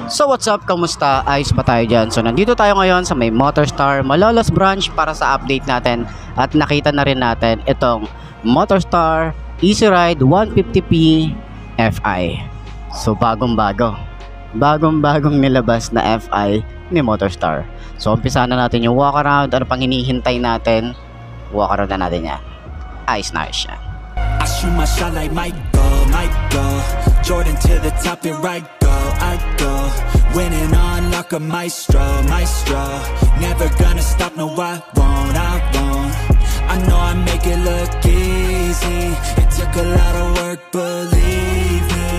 So what's up? Kamusta? Ayos ba tayo dyan? So nandito tayo ngayon sa may Motorstar Malolos branch para sa update natin at nakita na rin natin itong Motorstar Easy Ride 150p Fi. So bagong nilabas na Fi ni Motorstar. So umpisa na natin yung walk around. Ano pang hinihintay natin? Walk around na natin yan. Ayos na ayos yan. I shoot my shot like Michael. Jordan to the top and right go, I go. Winning on like a maestro. Never gonna stop, no I won't. I know I make it look easy. It took a lot of work, believe me.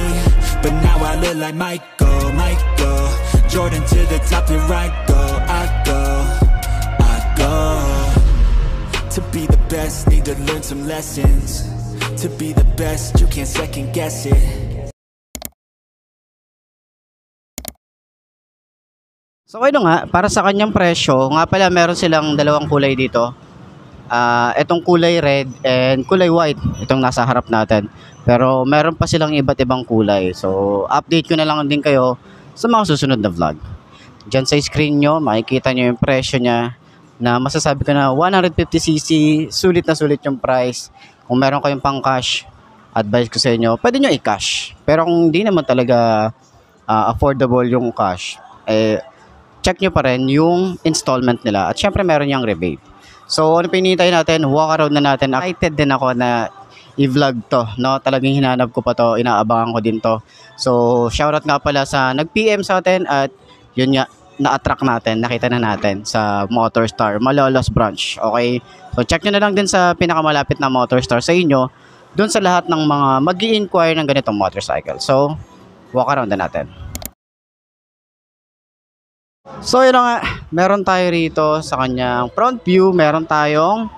But now I look like Michael. Jordan to the top and right go, I go. To be the best, need to learn some lessons. To be the best, you can't second guess it. So ayun nga, para sa kanyang presyo, nga pala meron silang dalawang kulay dito. Itong kulay red and kulay white, itong nasa harap natin. Pero meron pa silang iba't ibang kulay. So update ko na lang din kayo sa mga susunod na vlog. Diyan sa screen nyo, makikita nyo yung presyo niya na masasabi ko na 150cc, sulit na sulit yung price. Kung meron kayong pang cash, advice ko sa inyo, pwede nyo i-cash. Pero kung hindi naman talaga affordable yung cash, check nyo pa rin yung installment nila. At syempre meron yung rebate. So ano pinintay natin, walk around na natin. Excited din ako na i-vlog to, no? Talagang hinanap ko pa to, inaabangan ko din to. So shoutout nga pala sa nag-PM sa atin at yun nga, na-attract natin, nakita na natin sa Motorstar Malolos branch. Okay? So check nyo na lang din sa pinakamalapit na Motorstar sa inyo, doon sa lahat ng mga mag-i-inquire ng ganitong motorcycle. So walk around na natin. So yun nga, meron tayo rito sa kanyang front view, meron tayong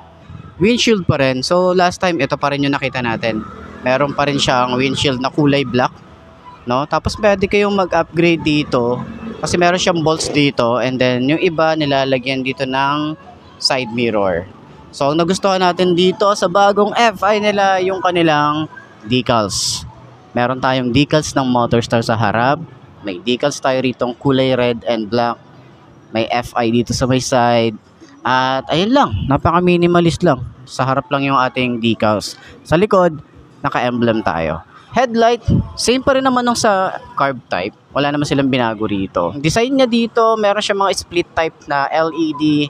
windshield pa rin. So last time ito pa rin yung nakita natin. Meron pa rin siyang windshield na kulay black, no? Tapos pwede kayong mag-upgrade dito kasi meron siyang bolts dito, and then yung iba nilalagyan dito ng side mirror. So ang nagustuhan natin dito sa bagong Fi nila, yung kanilang decals. Meron tayong decals ng Motorstar sa harap. May decals tayo rito kulay red and black. May Fi dito sa may side. At ayun lang, napaka minimalist lang. Sa harap lang yung ating decals. Sa likod, naka-emblem tayo. Headlight, same pa rin naman nung sa carb type. Wala naman silang binago rito. Design niya dito, meron siya mga split type na LED,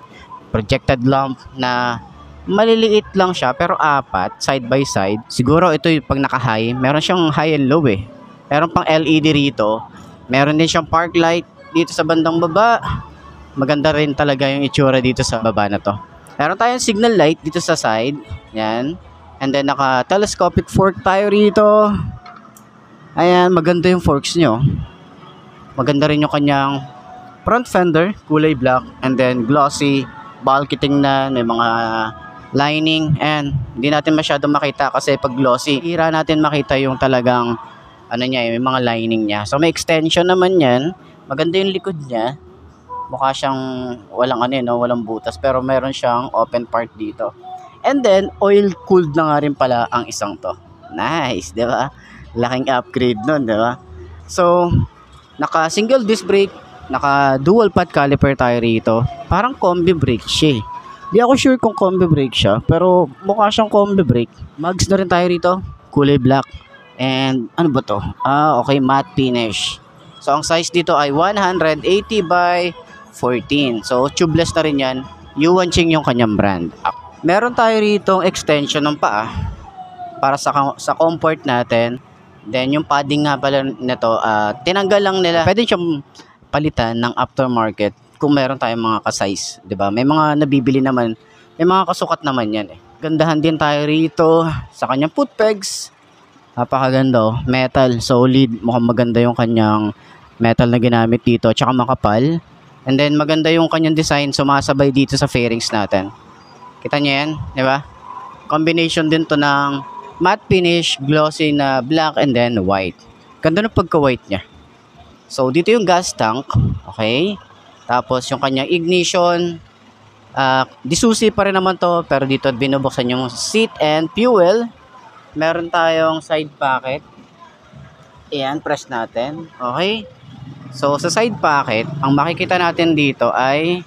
projected lamp na maliliit lang siya pero apat, side by side. Siguro ito yung pag naka-high, meron siyang high and low eh. Meron pang LED rito. Meron din siyang park light dito sa bandang baba. Maganda rin talaga yung itsura dito sa baba na to. Meron tayong signal light dito sa side. Yan. And then naka-telescopic fork tayo rito. Ayan, maganda yung forks nyo. Maganda rin yung kanyang front fender, kulay black. And then glossy, bulky tingnan, may mga lining. And hindi natin masyadong makita kasi pag glossy, hira natin makita yung talagang ano niya, may mga lining niya. So may extension naman yan. Maganda yung likod niya. Mukha siyang walang butas. Pero meron siyang open part dito. And then, oil-cooled na nga rin pala ang isang to. Nice, di ba? Laking upgrade nun, di ba? So, naka-single disc brake, naka-dual pad caliper tayo rito. Parang combi brake siya. Di ako sure kung combi brake siya, pero mukha siyang combi brake. Mags na rin tayo rito, kulay black. And, ano ba to? Okay, matte finish. So, ang size dito ay 180 by 14. So, tubeless na rin yan. Yuanqing yung kanyang brand. Meron tayo rito extension ng paa para sa comfort natin. Then yung padding nga pala nito, tinanggal lang nila. Pwede siyang palitan ng aftermarket kung meron tayong mga ka-size, 'di ba? May mga nabibili naman, may mga kasukat naman 'yan eh. Gandahan din tayo rito sa kanyang foot pegs. Napakaganda oh, metal, solid, mukhang maganda yung kanyang metal na ginamit dito, tsaka makapal. And then maganda yung kanyang design, sumasabay dito sa fairings natin. Kita niyo yan, di ba? Combination din to ng matte finish, glossy na black, and then white. Ganda ng pagka-white niya. So, dito yung gas tank. Okay? Tapos, yung kanyang ignition. Disusi pa rin naman to, pero dito binubuksan yung seat and fuel. Meron tayong side pocket. Ayan, press natin. Okay? So, sa side pocket, ang makikita natin dito ay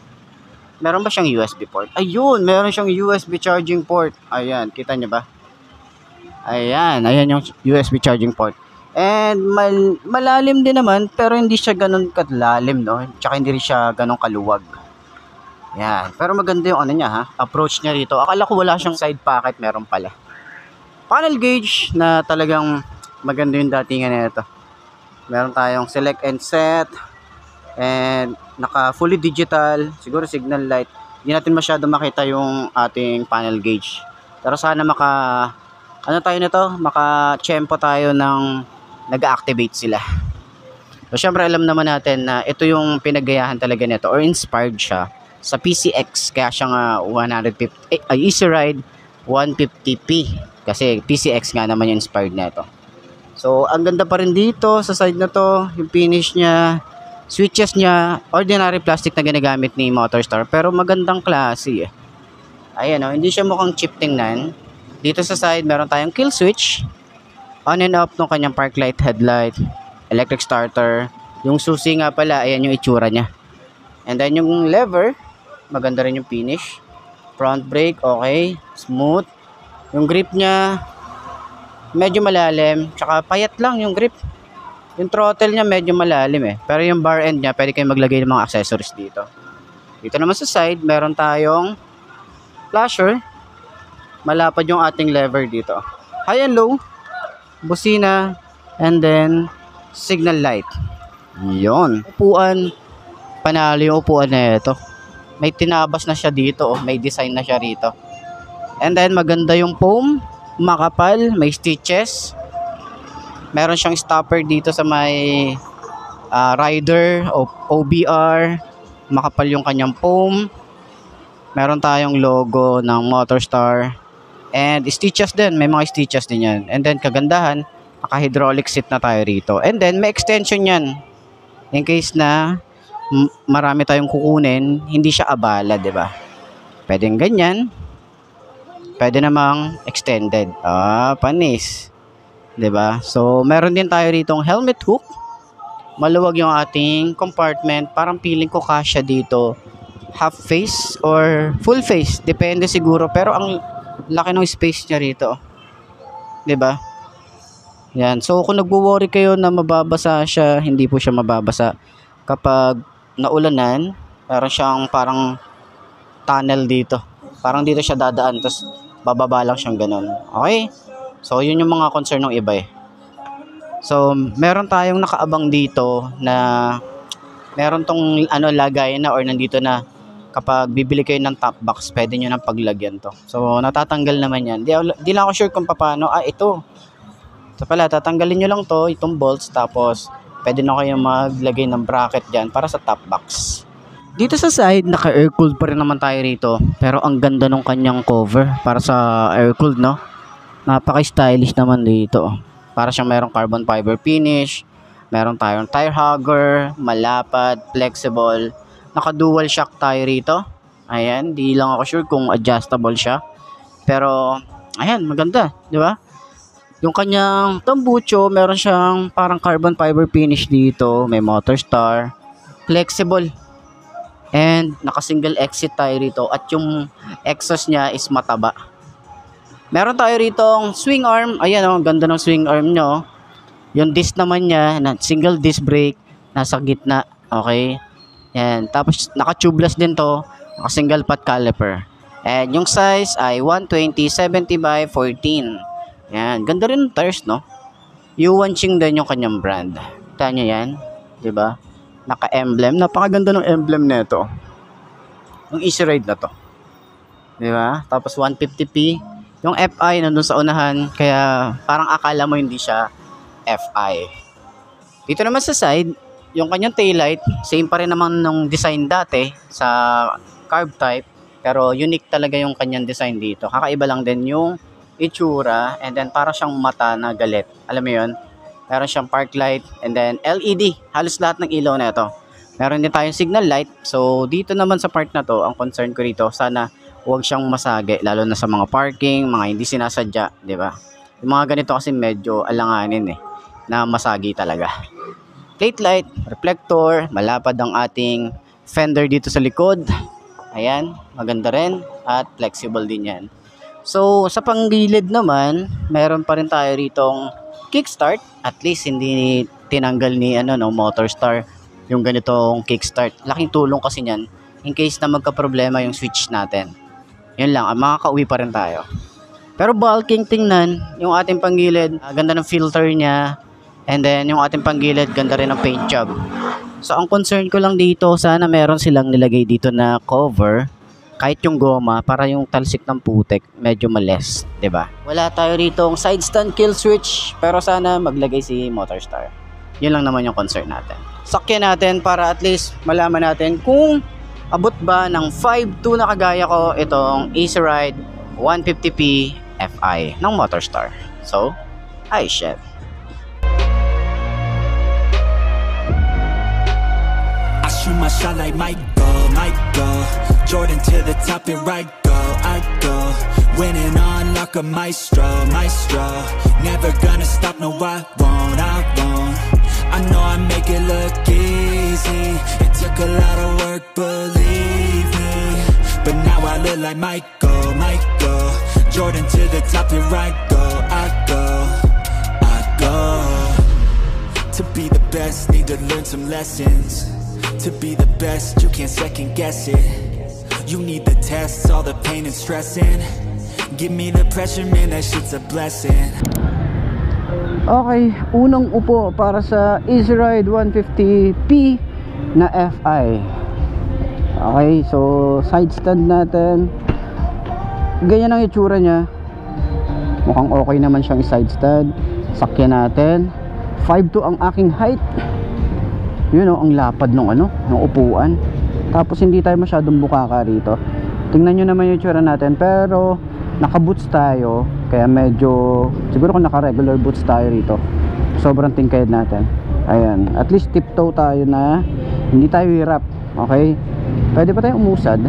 meron ba siyang USB port? Ayun, meron siyang USB charging port. Ayan, kita niyo ba? Ayan yung USB charging port. And malalim din naman, pero hindi siya ganun kalalim, no? Tsaka hindi rin siya ganun kaluwag. Yan. Pero maganda yung ano niya, ha? Approach niya rito. Akala ko wala siyang side pocket, meron pala. Panel gauge na talagang maganda yung datingan nito. Meron tayong select and set. And naka fully digital. Siguro signal light. Hindi natin masyado makita yung ating panel gauge. Pero sana ano tayo nito? Maka-tsempo tayo ng nag-activate sila. So, syempre alam naman natin na ito yung pinagayahan talaga nito or inspired siya sa PCX, kaya siya nga 150 Easy Ride 150p kasi PCX nga naman yung inspired nito. So ang ganda pa rin dito sa side na to, yung finish niya, switches niya, ordinary plastic na ginagamit ni Motorstar pero magandang klase. Ayan, hindi siya mukhang cheap tingnan. Dito sa side meron tayong kill switch, on and off ng kanyang park light, headlight, electric starter. Yung susi nga pala, ayan yung itsura niya. And then yung lever, maganda rin yung finish. Front brake, okay. Smooth. Yung grip niya, medyo malalim. Tsaka payat lang yung grip. Yung throttle niya medyo malalim eh. Pero yung bar end niya, pwede kayong maglagay ng mga accessories dito. Dito naman sa side, meron tayong flasher. Malapad yung ating lever dito. High and low. Busina. And then, signal light. Yon. Upuan. Panalo yung upuan na ito. May tinabas na siya dito, may design na siya rito. And then maganda yung foam, makapal, may stitches. Meron siyang stopper dito sa may rider o OBR. Makapal yung kanyang foam. Meron tayong logo ng Motorstar. And stitches din, may mga stitches din yan. And then kagandahan, naka-hydraulic seat na tayo rito. And then may extension yan. In case na marami tayong kukunin, hindi siya abala, 'di ba? Pwedeng ganyan. Pwede namang extended. Panis. 'Di ba? So, meron din tayo ritong helmet hook. Maluwag yung ating compartment. Parang feeling ko kasya dito. Half face or full face, depende siguro, pero ang laki ng space niya rito. 'Di ba? Yan. So, kung nagwo-worry kayo na mababasa siya, hindi po siya mababasa. Kapag naulanan, meron siyang parang tunnel dito. Parang dito siya dadaan, tapos bababa lang siyang ganun. Okay? So, yun yung mga concern ng iba eh. So, meron tayong nakaabang dito na meron tong lagayan na or nandito na kapag bibili kayo ng top box, pwede nyo nang paglagyan to. So, natatanggal naman yan. Di lang ako sure kung paano. Ito. So pala, tatanggalin nyo lang to, itong bolts, tapos pwede na kayo maglagay ng bracket dyan para sa top box. Dito sa side, naka-air-cooled pa rin naman tayo rito. Pero ang ganda nung kanyang cover para sa air-cooled, no? Napaka-stylish naman dito. Para siyang merong carbon fiber finish. Meron tayong tire hugger, malapad, flexible. Naka-dual shock tayo rito. Ayan, di lang ako sure kung adjustable siya. Pero, ayan, maganda, di ba? Yung kanyang tambucho, meron siyang parang carbon fiber finish dito. May Motorstar. Flexible. And naka-single exit tayo rito. At yung exhaust niya is mataba. Meron tayo rito swing arm. Ayan ang ganda ng swing arm nyo. Yung disc naman niya, single disc brake, nasa gitna. Okay. Yan. Tapos naka-tubeless din to. Naka-single pot caliper. And yung size ay 120/70 by 14. Yan, ganda rin ng tires, no? Yuanqing din yung kanyang brand. Kita nyo yan, di ba? Naka-emblem, napakaganda ng emblem nito. Yung Easy Ride na to. Di ba? Tapos 150p. Yung FI nandun sa unahan, kaya parang akala mo hindi siya FI. Dito naman sa side, yung kanyang taillight, same pa rin naman ng design dati sa carb type, pero unique talaga yung kanyang design dito. Kakaiba lang din yung itsura, and then para siyang mata na galit. Alam mo yun? Meron siyang park light, and then LED. Halos lahat ng ilaw na ito. Meron din tayong signal light. So, dito naman sa part na to, ang concern ko rito, sana huwag siyang masagi, lalo na sa mga parking, mga hindi sinasadya, di ba? Yung mga ganito kasi medyo alanganin na masagi talaga. plate light, reflector, malapad ang ating fender dito sa likod. Ayan, maganda rin at flexible din yan. So, sa panggilid naman, meron pa rin tayo ritong kickstart. At least hindi tinanggal ni MotorStar yung ganitong kickstart. Laking tulong kasi niyan in case na magka-problema yung switch natin. Yun lang, makakauwi pa rin tayo. Pero bulking tingnan, yung ating panggilid, ganda ng filter niya. And then yung ating panggilid, ganda rin ng paint job. So ang concern ko lang dito, sana meron silang nilagay dito na cover kahit yung goma para yung talsik ng putek medyo males, 'di ba? Wala tayo rito ng side stand kill switch, pero sana maglagay si MotorStar. Yun lang naman yung concern natin. Sakyan natin para at least malaman natin kung abot ba ng 5.2 na kagaya ko itong Easy Ride 150p Fi ng MotorStar. So, ay shit. Shoot my shot like Michael Jordan to the top and I go winning on like a maestro never gonna stop, no I won't I know I make it look easy, it took a lot of work, believe me, but now I look like Michael Jordan to the top and I go to be the best, need to learn some lessons. To be the best, you can't second guess it. You need the tests, all the pain and stressing. Give me the pressure, man, that shit's a blessing. Okay, unang upo para sa Easy Ride 150p na Fi. Okay, so side stand natin. Ganyan ang itsura niya. Mukhang okay naman siyang side stand. Sakyan natin. 5'2" ang aking height. Yun o, ang lapad ng upuan. Tapos hindi tayo masyadong bukaka rito. Tingnan nyo naman yung itsura natin. Pero naka-boots tayo. Kaya medyo, siguro kung naka-regular boots tayo rito, sobrang tingkayad natin. Ayan, at least tiptoe tayo na hindi tayo hirap. Okay, pwede pa tayong umusad.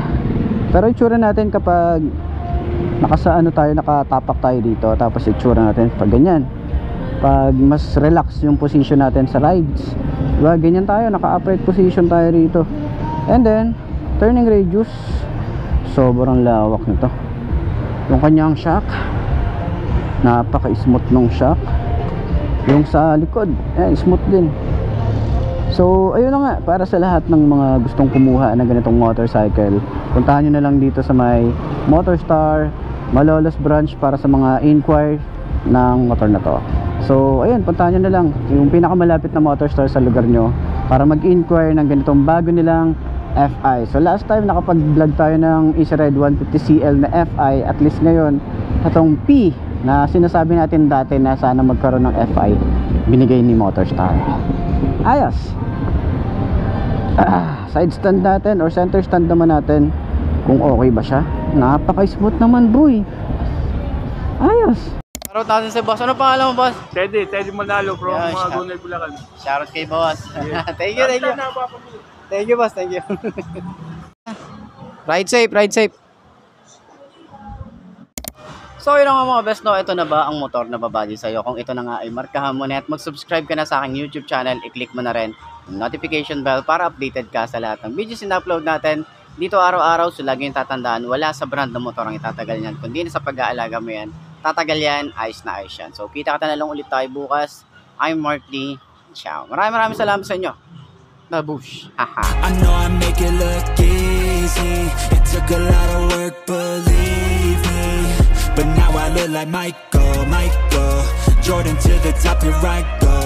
Pero itsura natin kapag nakatapak tayo dito. Tapos itsura natin pag ganyan, pag mas relax yung position natin sa rides, diba? Ganyan tayo, naka-upright position tayo rito. And then turning radius, sobrang lawak nito. Yung kanyang shock, napaka-smooth nung shock. Yung sa likod, smooth din. So ayun na nga, para sa lahat ng mga gustong kumuha ng ganitong motorcycle, puntahan nyo na lang dito sa may MotorStar Malolos branch para sa mga inquire ng motor na to. So ayun, puntahan nyo na lang yung pinakamalapit na MotorStar sa lugar nyo para mag-inquire ng ganitong bago nilang Fi. So last time nakapag-vlog tayo ng Easy Ride 150cl na Fi. At least ngayon, itong P na sinasabi natin dati na sana magkaroon ng Fi, binigay ni MotorStar. Ayos. Side stand natin or center stand naman natin, kung okay ba siya. Napaka-smooth naman, boy. Ayos. Shoutout natin si boss. Ano pangalan mo, boss? Teddy Manalo from Yeah, mga Gunay, Bulacan. Shoutout kay boss. Yeah. Thank you. Thank you, boss. Thank you. Ride safe. So yun nga mga best, no, ito na ba ang motor na babali sa'yo? Kung ito na nga ay markahan mo na at mag-subscribe ka na sa aking YouTube channel, i-click mo na rin yung notification bell para updated ka sa lahat ng videos na upload natin dito araw-araw. So lagi yung tatandaan, wala sa brand ng motor ang itatagal yan, kundi na sa pag-aalaga mo yan, tatagal yan, ayos na ayos yan. So kita ka na lang ulit tayo bukas. I'm Mark Lee. Ciao. Maraming salamat sa inyo. Nabush. Haha. I know I make it look easy, it took a lot of work, believe me, but now I look like Michael Jordan to the top, here I go.